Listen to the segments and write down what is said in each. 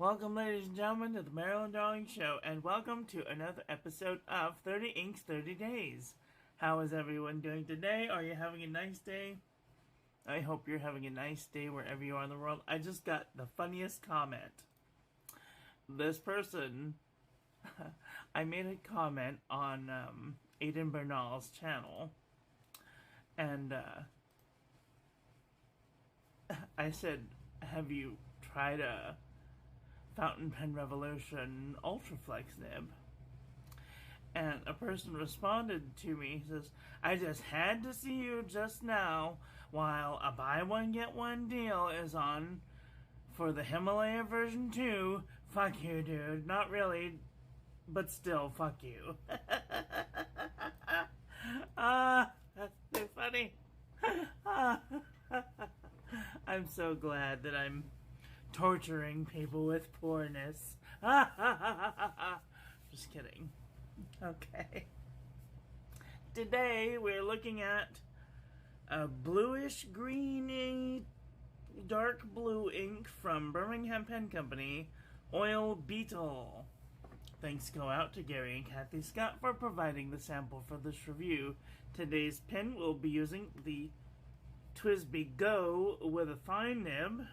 Welcome, ladies and gentlemen, to the Marilyn Darling Show, and welcome to another episode of 30 Inks, 30 Days. How is everyone doing today? Are you having a nice day? I hope you're having a nice day wherever you are in the world. I just got the funniest comment. This person, I made a comment on Aiden Bernal's channel, and I said, have you tried a Fountain Pen Revolution Ultraflex nib? And a person responded to me. He says, I just had to see you just now while a buy one get one deal is on for the Himalaya version 2. Fuck you, dude. Not really, but still, fuck you. That's so funny. I'm so glad that I'm torturing people with poorness. Just kidding. Okay. Today we're looking at a bluish greeny dark blue ink from Birmingham Pen Company, Oil Beetle. Thanks go out to Gary and Kathy Scott for providing the sample for this review. Today's pen will be using the TWSBI Go with a fine nib.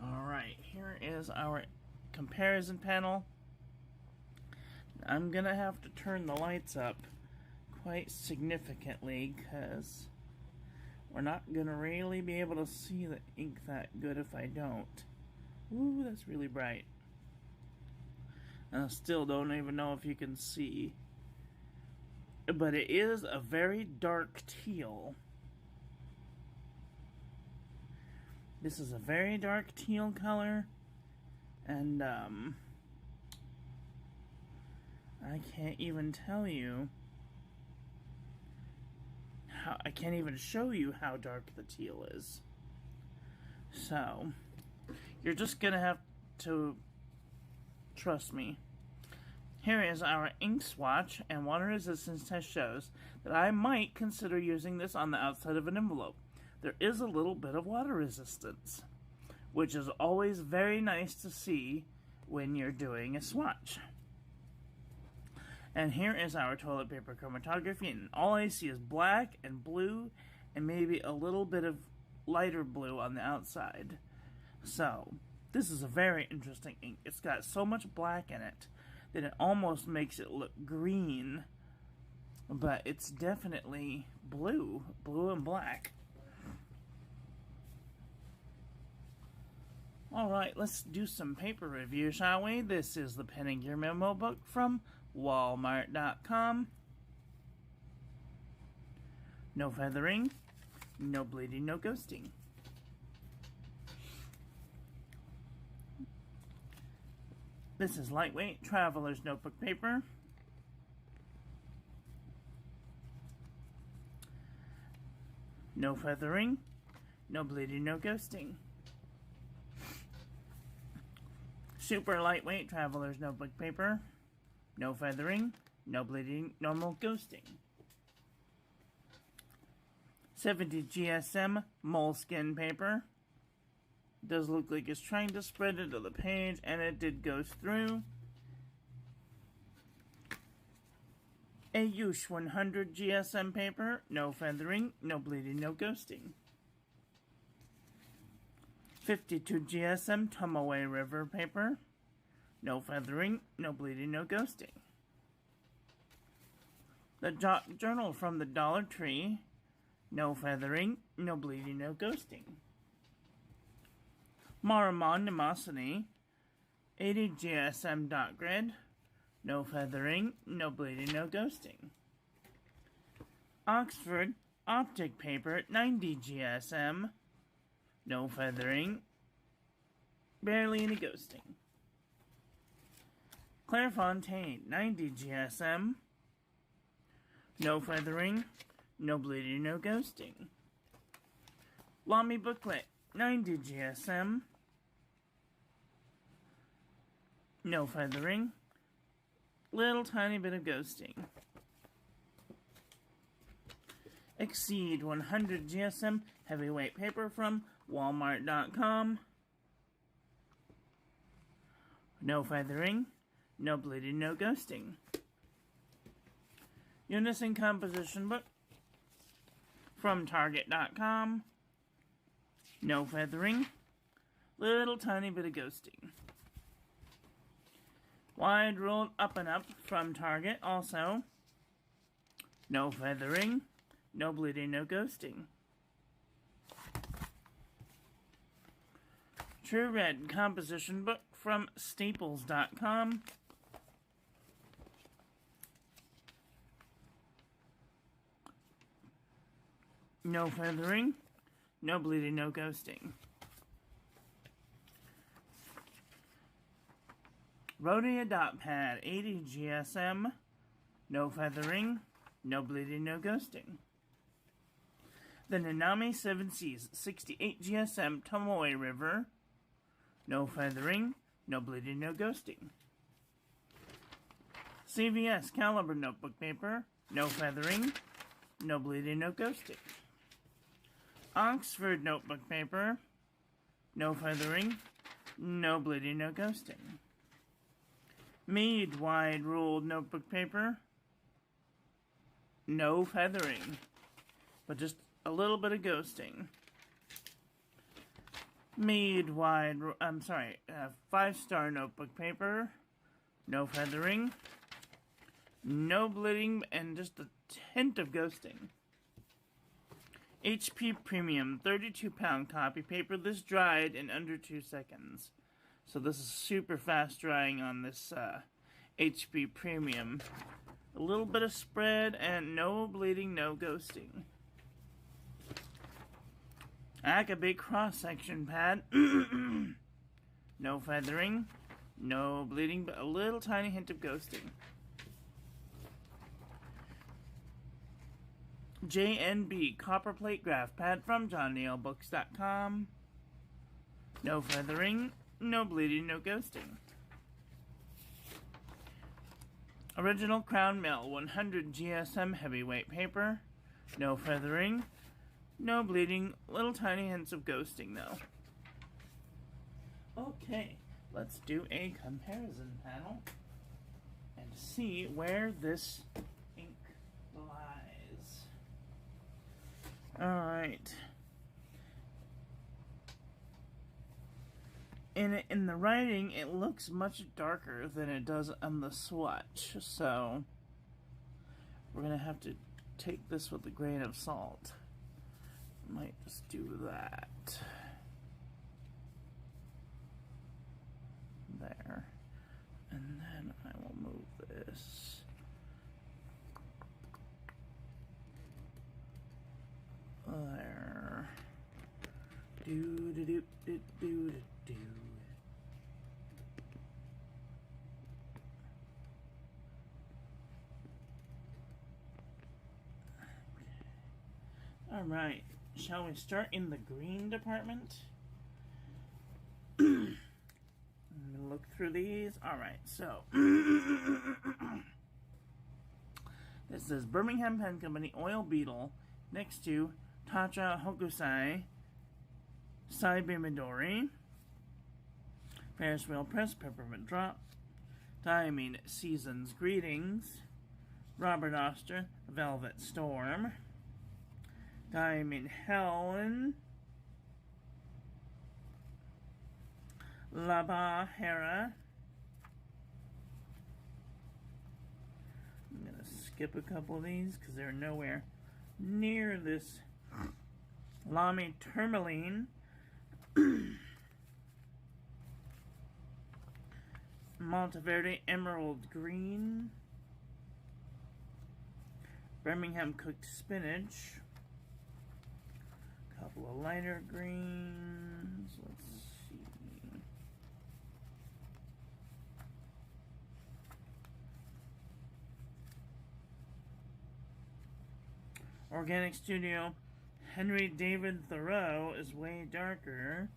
Alright, here is our comparison panel. I'm gonna have to turn the lights up quite significantly because we're not gonna really be able to see the ink that good if I don't. Ooh, that's really bright. And I still don't even know if you can see. But it is a very dark teal. This is a very dark teal color. And, I can't even tell you how, I can't even show you how dark the teal is. So, you're just gonna have to trust me. Here is our ink swatch, and water resistance test shows that I might consider using this on the outside of an envelope. There is a little bit of water resistance, which is always very nice to see when you're doing a swatch. And here is our toilet paper chromatography, and all I see is black and blue and maybe a little bit of lighter blue on the outside. So, this is a very interesting ink. It's got so much black in it that it almost makes it look green, but it's definitely blue and black. Alright, let's do some paper review, shall we? This is the Pen and Gear Memo Book from Walmart.com. No feathering, no bleeding, no ghosting. This is lightweight traveler's notebook paper. No feathering, no bleeding, no ghosting. Super lightweight traveler's notebook paper. No feathering, no bleeding, no more ghosting. 70 GSM moleskin paper. Does look like it's trying to spread into the page, and it did go through. Ayush 100 GSM paper. No feathering, no bleeding, no ghosting. 52 GSM Tomaway River paper. No feathering, no bleeding, no ghosting. The journal from the Dollar Tree. No feathering, no bleeding, no ghosting. Maramon Nemosity 80 GSM dot grid. No feathering, no bleeding, no ghosting. Oxford Optic Paper 90 GSM. No feathering, barely any ghosting. Clairefontaine 90 GSM. No feathering, no bleeding, no ghosting. Lamy Booklet 90 GSM. No feathering, little tiny bit of ghosting. Exceed 100 GSM heavyweight paper from Walmart.com. No feathering, no bleeding, no ghosting. Unison composition book from Target.com. No feathering, little tiny bit of ghosting. Wide rolled up and up from Target also. No feathering, no bleeding, no ghosting. True Red composition book from Staples.com. No feathering, no bleeding, no ghosting. Rhodia Dot Pad 80 GSM. No feathering, no bleeding, no ghosting. The Nanami 7 Seas 68 GSM Tomoe River. No feathering, no bleeding, no ghosting. CVS Caliber Notebook Paper. No feathering, no bleeding, no ghosting. Oxford Notebook Paper. No feathering, no bleeding, no ghosting. Mead Wide Ruled Notebook Paper. No feathering, but just a little bit of ghosting. Mead Wide, 5-star Notebook Paper. No feathering, no bleeding, and just a hint of ghosting. HP Premium 32-pound copy paper. This dried in under 2 seconds. So this is super fast drying on this HP Premium. A little bit of spread and no bleeding, no ghosting. Akabe cross-section pad. No feathering, no bleeding, but a little tiny hint of ghosting. JNB copper plate graph pad from JohnNeilBooks.com. No feathering, no bleeding, no ghosting. Original Crown Mill 100 GSM heavyweight paper. No feathering, no bleeding, little tiny hints of ghosting though. Okay, let's do a comparison panel and see where this ink lies. Alright. In the writing, it looks much darker than it does on the swatch, so we're going to have to take this with a grain of salt. Might just do that. There. And then I will move this. There. Do. Alright, shall we start in the green department? Look through these. Alright, so this is Birmingham Pen Company Oil Beetle next to Tacha Hokusai Saibe Midori, Ferris Wheel Press Peppermint Drop, Diamine Seasons Greetings, Robert Oster Velvet Storm, Diamine Helen, Laba Hera. I'm going to skip a couple of these because they're nowhere near this. Lamy Tourmaline, Monteverde Emerald Green, Birmingham Cooked Spinach, a couple of lighter greens, let's see, Organic Studio Henry David Thoreau is way darker.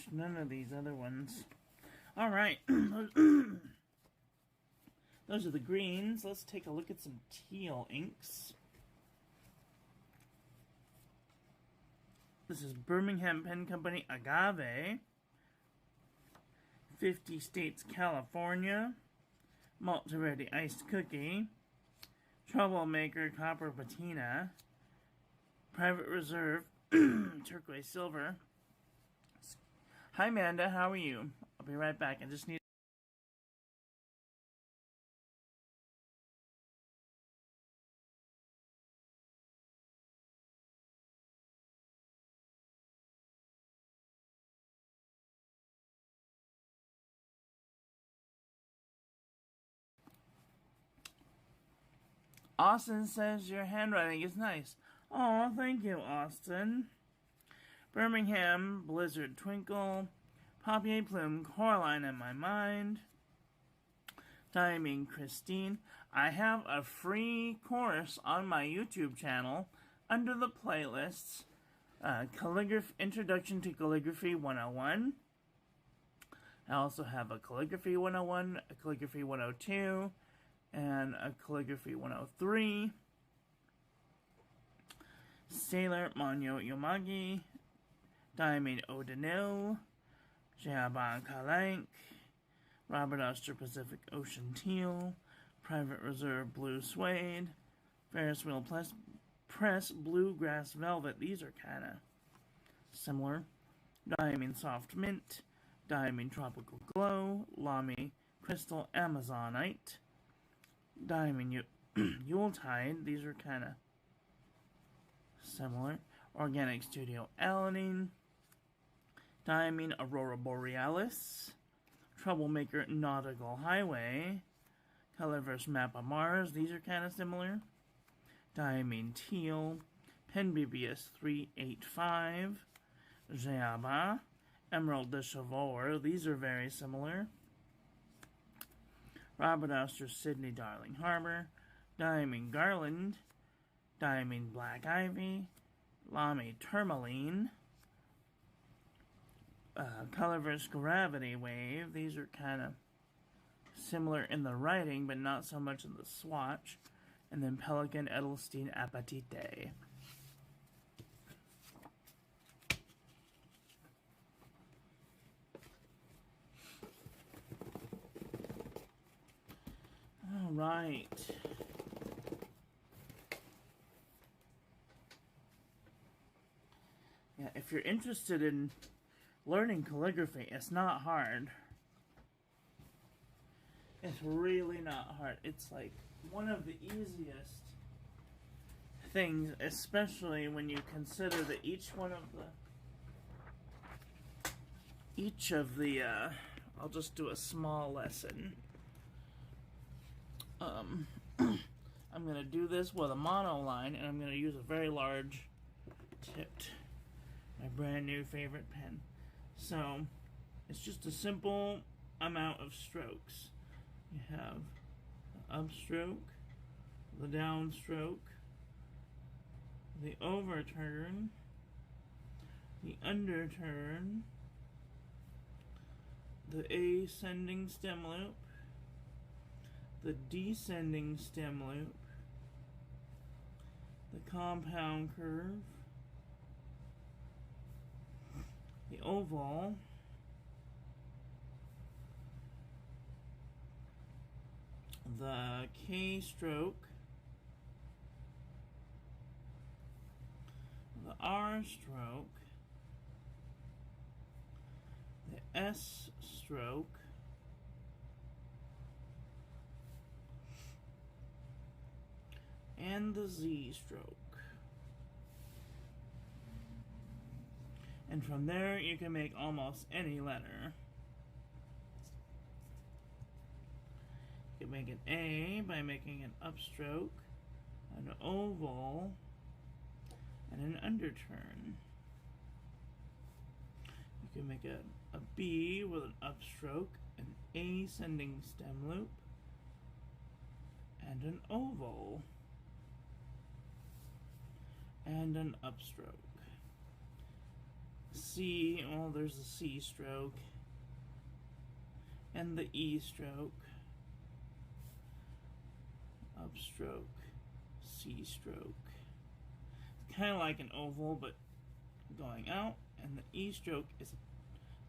gosh, none of these other ones. Alright. Those are the greens. Let's take a look at some teal inks. This is Birmingham Pen Company Agave. 50 States, California. Malt Ready Iced Cookie. Troublemaker Copper Patina. Private Reserve Turquoise Silver. Hi Amanda, how are you? I'll be right back. I just need Austin says your handwriting is nice. Oh, thank you, Austin. Birmingham, Blizzard Twinkle, Papier Plume, Coraline in My Mind, Timing Christine. I have a free course on my YouTube channel under the playlists, Introduction to Calligraphy 101. I also have a Calligraphy 101, a Calligraphy 102, and a Calligraphy 103. Sailor Monyo Yomagi, Diamond O'Donnell, Jaban Kalank, Robert Oster Pacific Ocean Teal, Private Reserve Blue Suede, Ferris Wheel Press Bluegrass Velvet. These are kind of similar. Diamond Soft Mint, Diamond Tropical Glow, Lamy Crystal Amazonite, Diamond Yuletide. These are kind of similar. Organic Studio Alanine, Diamond Aurora Borealis, Troublemaker Nautical Highway, Colorverse Map of Mars. These are kind of similar. Diamond Teal, Pen BBS 385, Jayaba, Emerald de Chevaux. These are very similar. Robert Oster Sydney Darling Harbor, Diamond Garland, Diamond Black Ivy, Lamy Tourmaline, Colorverse Gravity Wave. These are kind of similar in the writing, but not so much in the swatch. And then Pelican Edelstein Apatite. All right. Yeah, if you're interested in learning calligraphy, it's not hard. It's really not hard. It's like one of the easiest things, especially when you consider that each of the I'll just do a small lesson. I'm going to do this with a monoline, and I'm going to use a very large tipped, my brand new favorite pen. So, it's just a simple amount of strokes. You have the upstroke, the downstroke, the overturn, the underturn, the ascending stem loop, the descending stem loop, the compound curve, the oval, the K stroke, the R stroke, the S stroke, and the Z stroke. And from there, you can make almost any letter. You can make an A by making an upstroke, an oval, and an underturn. You can make a B with an upstroke, an ascending stem loop, and an oval, and an upstroke. C, well, there's the C stroke and the E stroke, upstroke, C stroke. It's kind of like an oval, but going out, and the E stroke is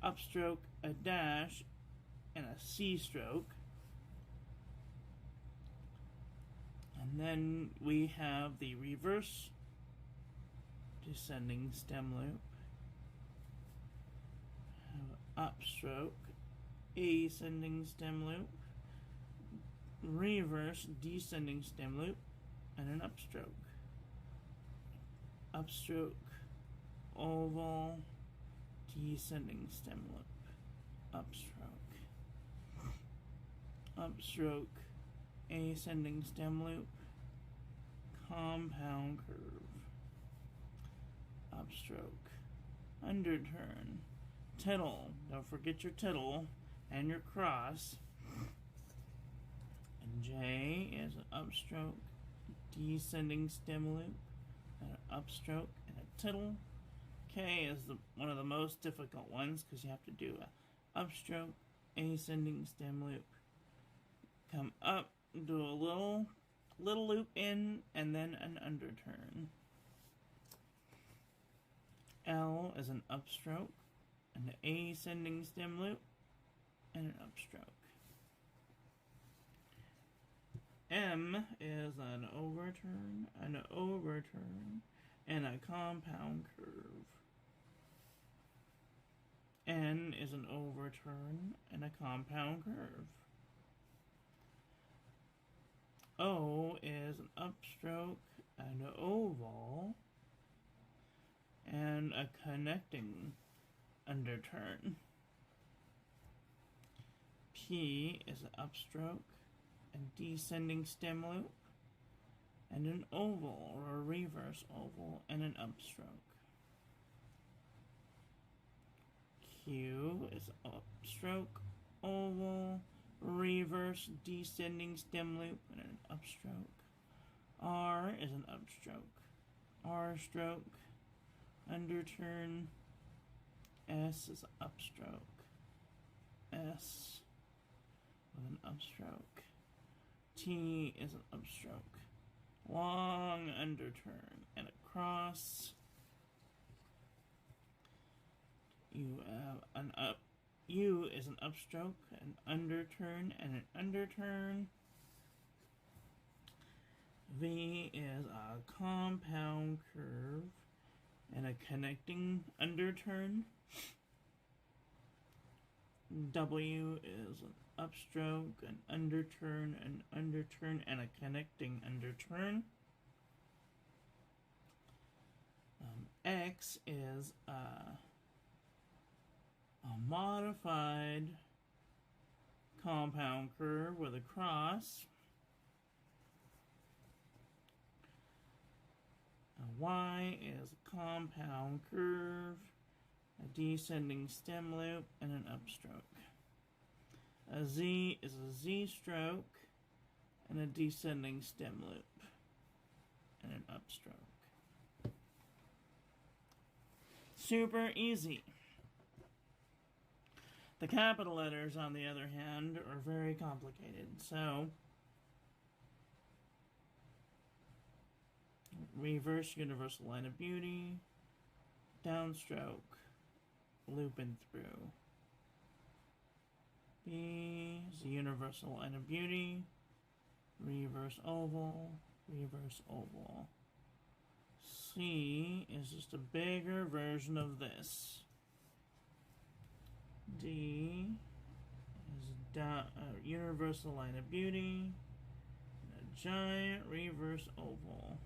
upstroke, a dash, and a C stroke. And then we have the reverse descending stem loop, upstroke, ascending stem loop, reverse descending stem loop, and an upstroke. Upstroke, oval, descending stem loop, upstroke, upstroke, ascending stem loop, compound curve, upstroke, underturn, tittle, don't forget your tittle, and your cross, and J is an upstroke, descending stem loop, and an upstroke, and a tittle. K is one of the most difficult ones because you have to do a upstroke, ascending stem loop, come up, do a little loop in, and then an underturn. L is an upstroke, an ascending stem loop, and an upstroke. M is an overturn, and a compound curve. N is an overturn and a compound curve. O is an upstroke and an oval and a connecting underturn. P is an upstroke and descending stem loop and an oval or a reverse oval and an upstroke. Q is upstroke, oval, reverse descending stem loop and an upstroke. R is an upstroke, R stroke, underturn. S is upstroke, S with an upstroke. T is an upstroke, long underturn and a cross. You have an up. U is an upstroke, an underturn, and an underturn. V is a compound curve and a connecting underturn. W is an upstroke, an underturn, and a connecting underturn. X is a modified compound curve with a cross. Y is a compound curve, a descending stem loop, and an upstroke. A Z is a Z stroke and a descending stem loop and an upstroke. Super easy. The capital letters, on the other hand, are very complicated. So, reverse universal line of beauty, downstroke, loop and through. B is the universal line of beauty, reverse oval, reverse oval. C is just a bigger version of this. D is a universal line of beauty, and a giant reverse oval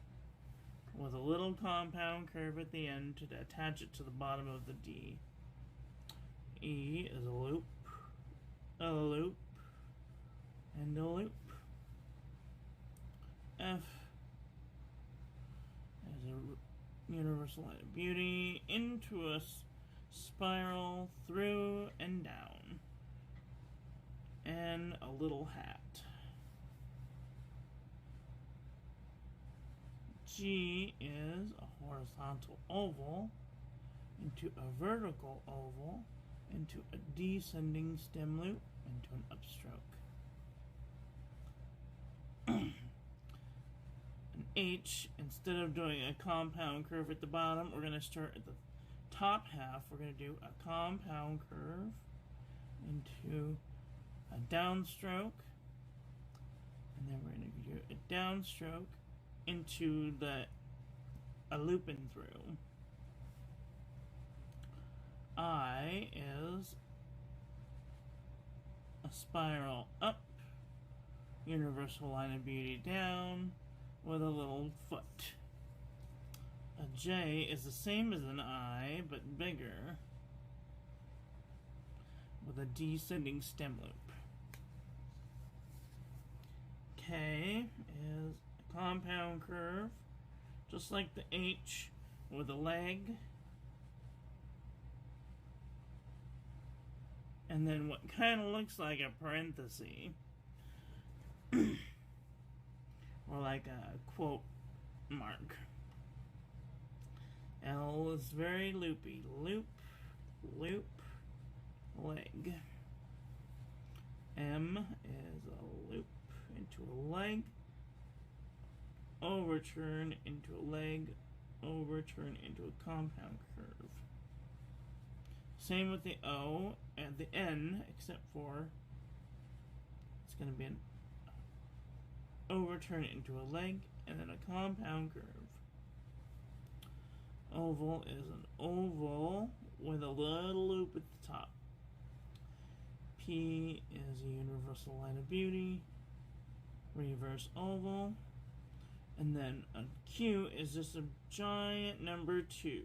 with a little compound curve at the end to attach it to the bottom of the D. E is a loop, and a loop. F is a universal line of beauty into a spiral through and down, and a little hat. G is a horizontal oval into a vertical oval, into a descending stem loop, into an upstroke. An H, instead of doing a compound curve at the bottom, we're going to start at the top half. We're going to do a compound curve into a downstroke, and then we're going to do a downstroke into a loop and through. I is a spiral up, universal line of beauty down, with a little foot. A J is the same as an I, but bigger, with a descending stem loop. K is a compound curve, just like the H, with a leg, and then what kind of looks like a parenthesis, or like a quote mark. L is very loopy. Loop, loop, leg. M is a loop into a leg, overturn into a leg, overturn into a compound curve. Same with the O and the N, except for it's going to be an overturn into a leg and then a compound curve. Oval is an oval with a little loop at the top. P is a universal line of beauty, reverse oval, and then a Q is just a giant number 2.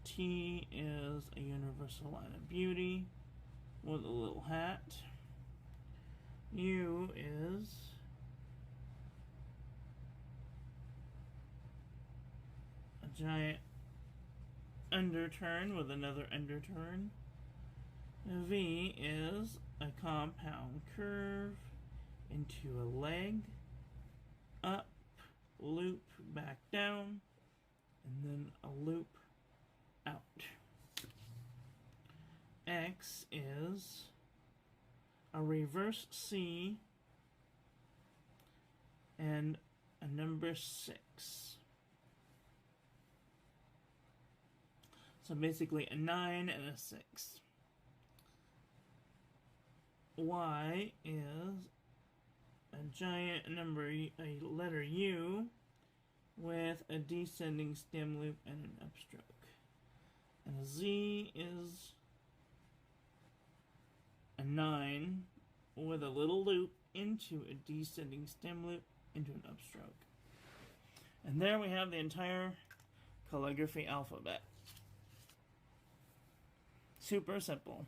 T is a universal line of beauty with a little hat. U is a giant underturn with another underturn. V is a compound curve into a leg, up, loop, back down, and then a loop out. X is a reverse C and a number 6. So basically a 9 and a 6. Y is a giant number, a letter U with a descending stem loop and an upstroke. And a Z is a 9 with a little loop into a descending stem loop into an upstroke. And there we have the entire calligraphy alphabet. Super simple.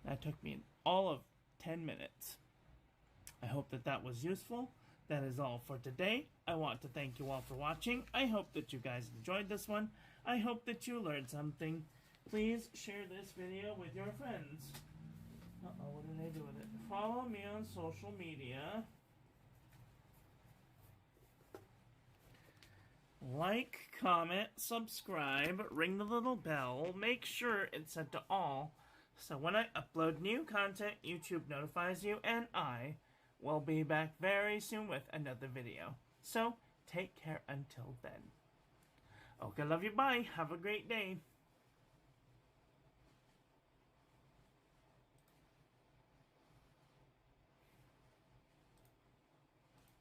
That took me all of 10 minutes. I hope that was useful. That is all for today. I want to thank you all for watching. I hope that you guys enjoyed this one. I hope that you learned something. Please share this video with your friends. What did I do with it? Follow me on social media. Like, comment, subscribe, ring the little bell. Make sure it's set to all, so when I upload new content, YouTube notifies you, and I will be back very soon with another video. So, take care until then. Okay, love you, bye. Have a great day.